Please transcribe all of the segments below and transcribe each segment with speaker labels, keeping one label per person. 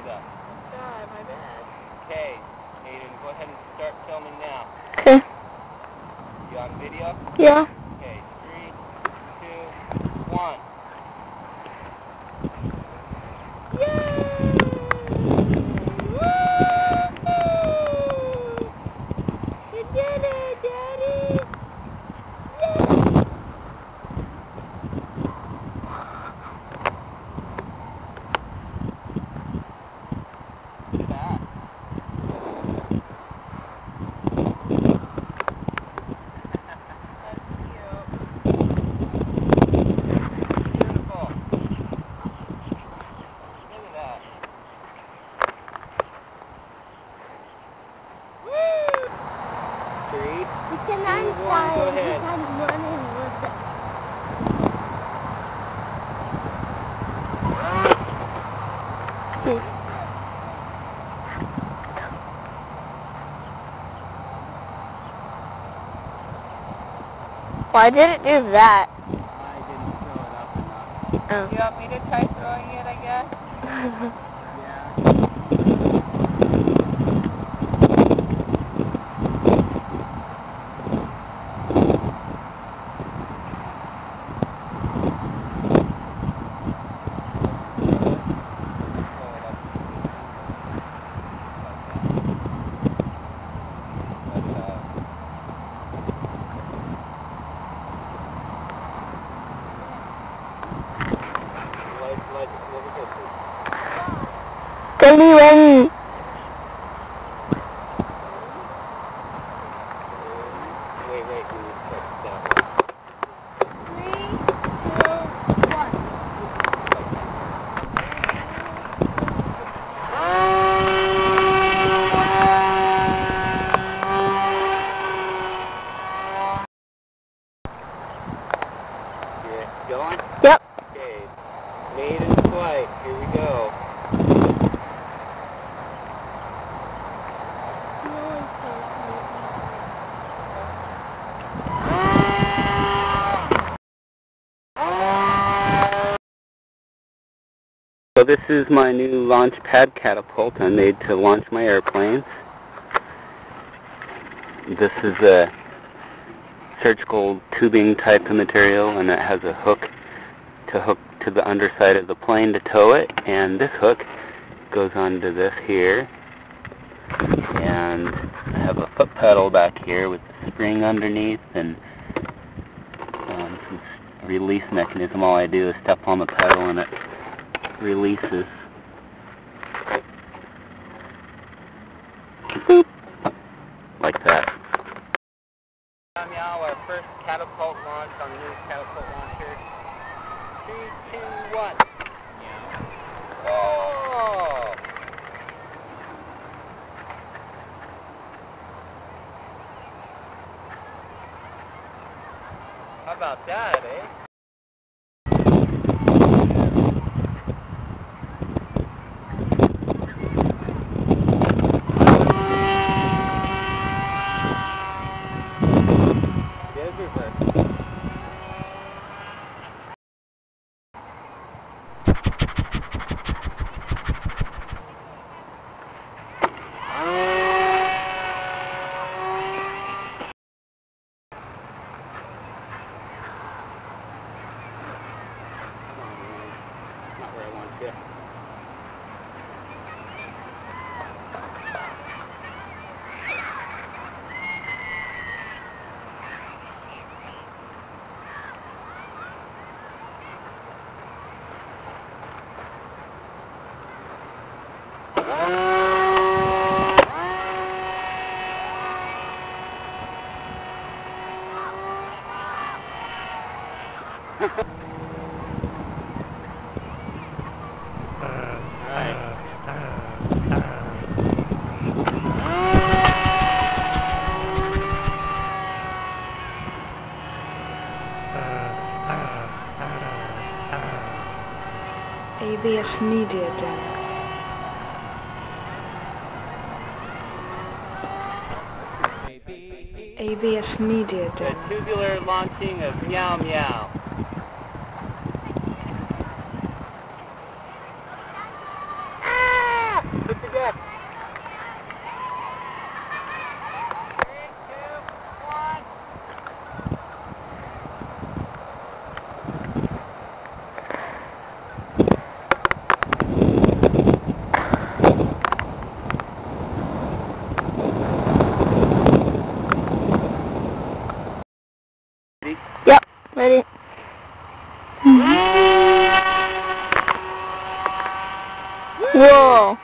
Speaker 1: up.
Speaker 2: God, my bad.
Speaker 1: Okay, Aiden, go ahead and start filming now.
Speaker 2: Okay.
Speaker 1: You on video?
Speaker 2: Yeah.
Speaker 1: Okay, 3, 2, 1.
Speaker 2: Yay! Woo! You did it, Daddy! Yay!
Speaker 1: Look at that.
Speaker 2: That's cute.
Speaker 1: Beautiful. Look at that.
Speaker 2: Woo!
Speaker 1: 3,
Speaker 2: You can
Speaker 1: 2, 1, go ahead.
Speaker 2: Why did it do that?
Speaker 1: I didn't throw it up enough.
Speaker 2: Oh.
Speaker 3: You want me to try throwing it, I guess?
Speaker 1: Yeah.
Speaker 2: Anyone?
Speaker 1: Wait, we press that one.
Speaker 3: 3, 2, 1.
Speaker 1: Yeah, going?
Speaker 2: Yep.
Speaker 1: Okay, maiden flight, here we go. So this is my new launch pad catapult I made to launch my airplanes. This is a surgical tubing type of material, and it has a hook to the underside of the plane to tow it, and this hook goes onto this here, and I have a foot pedal back here with the spring underneath and some release mechanism. All I do is step on the pedal and it releases. Boop. Like that. Now our first catapult launch on the new catapult launcher. 3, 2, 1. Whoa! How about that, eh?
Speaker 4: ABS Media Deck. ABS Media Deck.
Speaker 1: The tubular launching of Meow Meow. Ah!
Speaker 2: Whoa.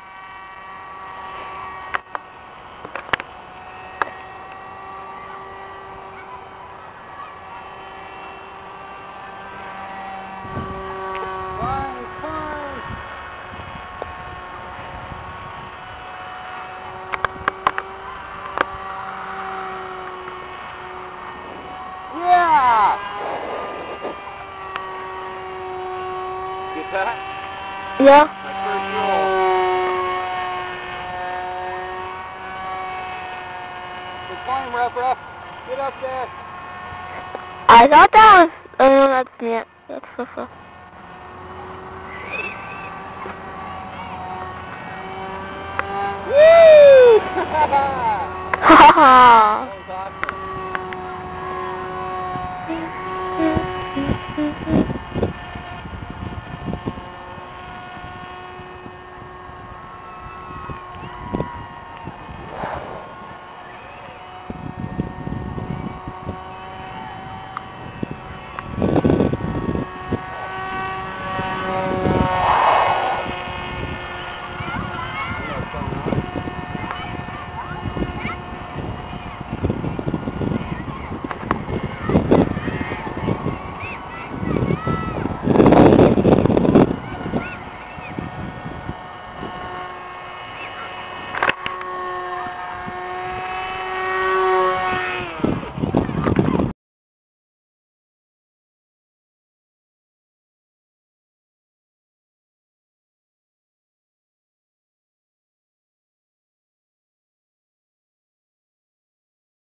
Speaker 1: Yeah! Get that?
Speaker 2: Yeah.
Speaker 1: My first roll. Good climb, Ruff. Get up there.
Speaker 2: I thought that was. Oh no, that's me. That's so far.
Speaker 1: Woo!
Speaker 2: Ha ha.